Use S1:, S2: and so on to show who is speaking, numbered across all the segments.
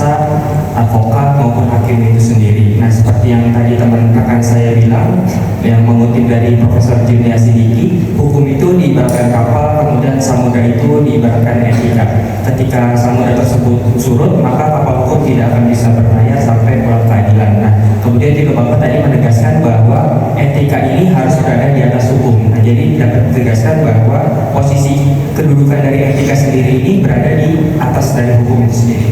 S1: jaksa, advokat maupun hakim itu sendiri. Nah, seperti yang tadi teman rekan saya bilang, yang mengutip dari Profesor Jimmy Asidiki, hukum itu diibaratkan kapal, kemudian samudra itu diibaratkan etika. Ketika samudra tersebut surut, maka kapal hukum tidak akan bisa berlayar sampai pulang keadilan. Nah, kemudian juga Bapak tadi menegaskan bahwa etika ini harus berada di atas hukum. Nah, jadi dapat ditegaskan bahwa posisi kedudukan dari etika sendiri ini berada di atas dari hukum itu sendiri.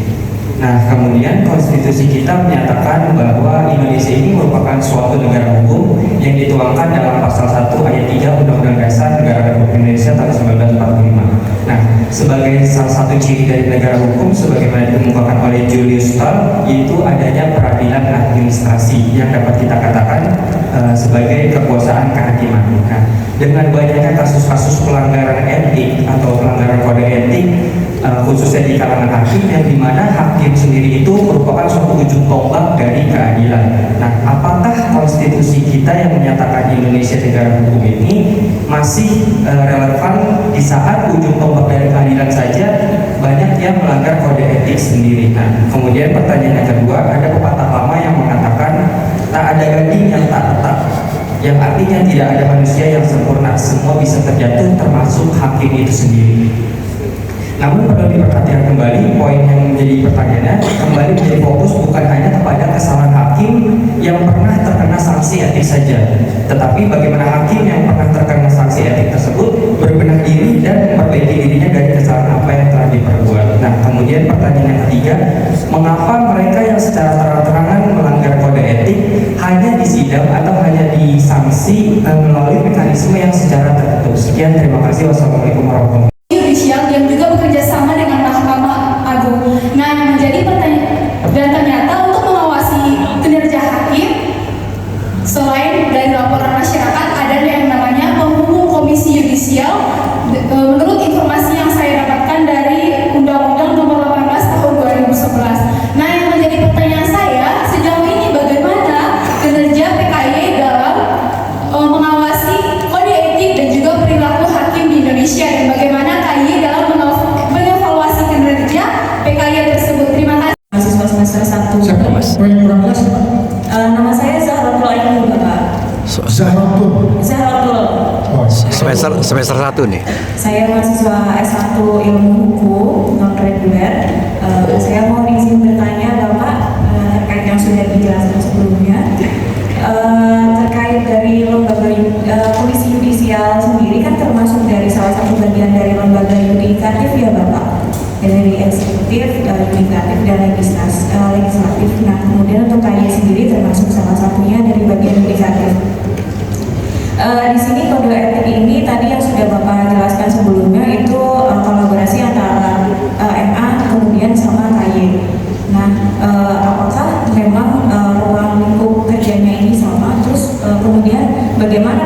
S1: Nah, kemudian konstitusi kita menyatakan bahwa Indonesia ini merupakan suatu negara hukum yang dituangkan dalam pasal 1 ayat 3 Undang-Undang Dasar Negara Republik Indonesia tahun 1945. Nah, sebagai salah satu ciri dari negara hukum sebagaimana dikemukakan oleh Julius Stahl, yaitu adanya peradilan administrasi yang dapat kita katakan sebagai kekuasaan kehakiman. Nah, dengan banyaknya kasus-kasus pelanggaran etik atau pelanggaran kode etik, khususnya di kalangan hakim, yang dimana hakim sendiri itu merupakan suatu ujung tombak dari keadilan. Nah, apakah konstitusi kita yang menyatakan Indonesia negara hukum ini masih relevan di saat ujung tombak dari keadilan saja banyak yang melanggar kode etik sendiri? Nah, kemudian pertanyaan yang kedua, ada pepatah lama yang mengatakan tak ada gading yang tak tetap, yang artinya tidak ada manusia yang sempurna, semua bisa terjatuh termasuk hakim itu sendiri. Namun perlu diperhatikan kembali, poin yang menjadi pertanyaannya kembali menjadi fokus bukan hanya kepada kesalahan hakim yang pernah terkena sanksi etik saja, tetapi bagaimana hakim yang pernah terkena sanksi etik tersebut berbenah diri dan memperbaiki dirinya dari kesalahan apa yang telah diperbuat. Nah, kemudian pertanyaan yang ketiga, mengapa mereka yang secara terang-terangan melanggar kode etik hanya disidang atau hanya disanksi melalui mekanisme yang secara tertutup? Sekian, terima kasih. Wassalamualaikum warahmatullahi wabarakatuh.
S2: Yang juga bekerja sama dengan Mahkamah Agung. Nah, yang menjadi pertanyaan, dan ternyata untuk mengawasi kinerja hakim, selain dari laporan masyarakat, ada yang namanya penghubung komisi yudisial. Menurut informasi yang saya dapatkan dari Undang-Undang Nomor 18 Tahun 2011. Nah, yang menjadi pertanyaan saya, sejauh ini bagaimana kinerja PKY dalam mengawasi kode etik dan juga perilaku hakim di Indonesia, dan bagaimana KY dalam mengevaluasi kinerja PKY tersebut? Terima kasih.
S3: Mahasiswa semester 1.
S4: Siapa Mas?
S3: Nama saya Zahratul Ainul, Bapak.
S4: Zahratul.
S5: Semester 1 nih.
S3: Saya mahasiswa S1 Ilmu Hukum non reguler. Saya mau izin bertanya Bapak terkait yang sudah dijelaskan sebelumnya. Terkait dari lembaga polisi yudisial sendiri kan termasuk dari salah satu bagian dari lembaga yudikatif ya Bapak, dari eksekutif, yudikatif dan legislatif. Nah, kemudian untuk KY sendiri termasuk salah satunya dari bagian yudikatif. Di sini kode etik ini tadi yang sudah Bapak jelaskan sebelumnya itu kolaborasi antara MA kemudian sama KY. Nah, apakah memang ruang lingkup kerjanya ini sama? Terus kemudian bagaimana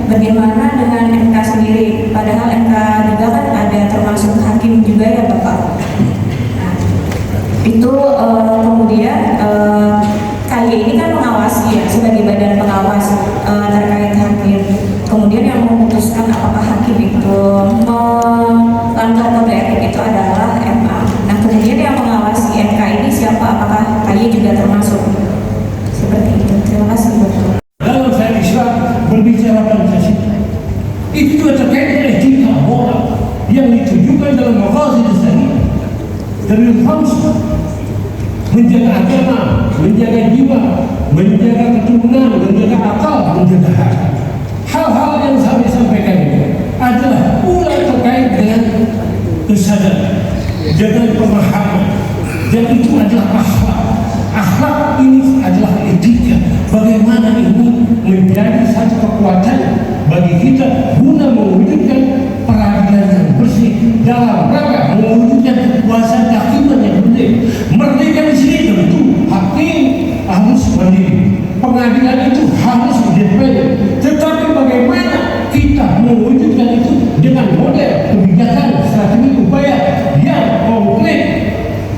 S3: bagaimana dengan MK sendiri? Padahal MK juga kan ada termasuk hakim juga ya Bapak. Nah, itu kemudian KY ini kan mengawasi ya, sebagai badan pengawas terkait hakim. Kemudian yang memutuskan apakah hakim itu melanggar kode etik itu adalah MA. Nah, kemudian yang mengawasi MK ini siapa? Apakah KY juga termasuk? Seperti itu. Terima kasih Bapak.
S4: Dalam saya Islam berbicara Pancasila, itu juga terkait dengan etika moral yang ditujukan dalam maqasid syariah. Dari bangsa menjaga agama, menjaga jiwa, menjaga keturunan, menjaga akal, menjaga hati. Hal-hal yang saya sampaikan ini adalah pula terkait dengan kesadaran, dengan pemahaman, dan itu adalah akhlak. Akhlak ini adalah etika. Bagaimana ini menjadi satu kekuatan bagi kita guna mewujudkan peradilan yang bersih dalam rangka mewujudkan kekuasaan kehakiman yang benar. Merdeka di sini tentu hakim harus mandiri, pengadilan itu harus independen. Tetapi bagaimana kita mewujudkan itu dengan model kebijakan strategi upaya yang konkret,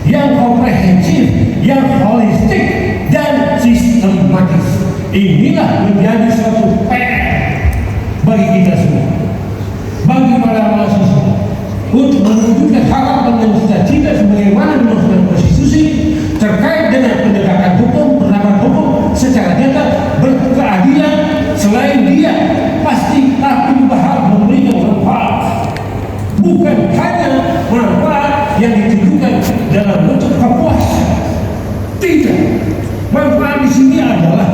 S4: yang komprehensif, yang holistik dan sistematis. Inilah menjadi suatu PR bagi kita semua, bagi para mahasiswa, untuk mewujudkan harapan dan cita-cita sebagaimana dimaksudkan konstitusi terkait dengan penegakan hukum, penerapan hukum secara nyata berkeadilan. Selain dia pasti tapi juga harus memberikan manfaat, bukan hanya manfaat yang ditujukan dalam bentuk kepuasan. Tidak, manfaat di sini adalah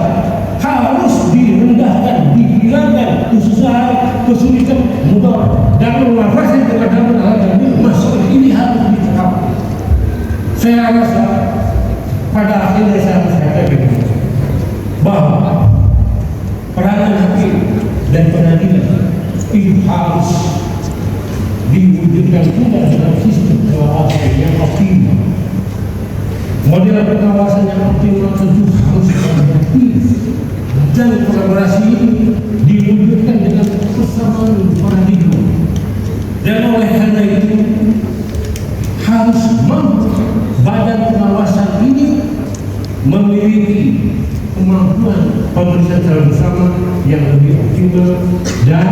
S4: harus direndahkan, dihilangkan kesusahan, kesulitan, mudah dan memanfaatkan keadaan alat masalah ini harus dicekap. Saya rasa pada akhirnya saya katakan bahwa peranan hakim dan pengadilan itu harus diwujudkan juga dalam sistem pengawasan yang optimal. Model pengawasan yang optimal tentu harus objektif dan kolaborasi ini diwujudkan dengan kesamaan paradigma. Dan oleh karena itu harus badan pengawasan ini memiliki kemampuan pemeriksaan secara bersama yang lebih optimal dan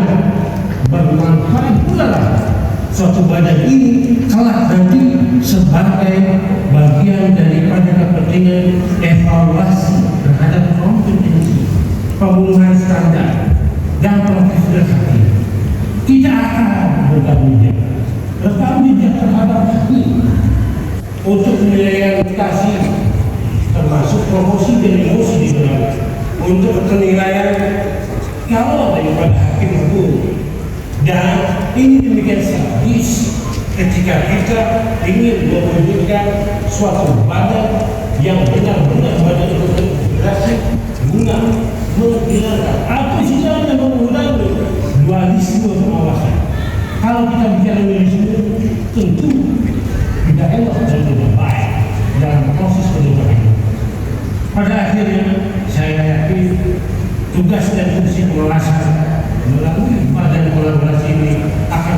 S4: bermanfaat pula lah. Suatu badan ini kelak nanti sebagai bagian daripada kepentingan evaluasi terhadap kompetensi pembunuhan standar dan profesional hakim. Kita akan rekam jejak terhadap hakim untuk penilaian mutasi termasuk promosi dan emosi di dalam untuk penilaian kalau daripada hakim agung. Dan ini demikian strategis ketika kita ingin mewujudkan suatu badan yang benar-benar badan integrasi guna menghilangkan atau istilahnya mengurangi dualisme pengawasan. Kalau kita bicara dualisme, tentu tidak elok dan tidak baik dalam proses penegakan. Pada akhirnya saya yakin tugas dan fungsi pengawasan melalui badan kolaborasi ini akan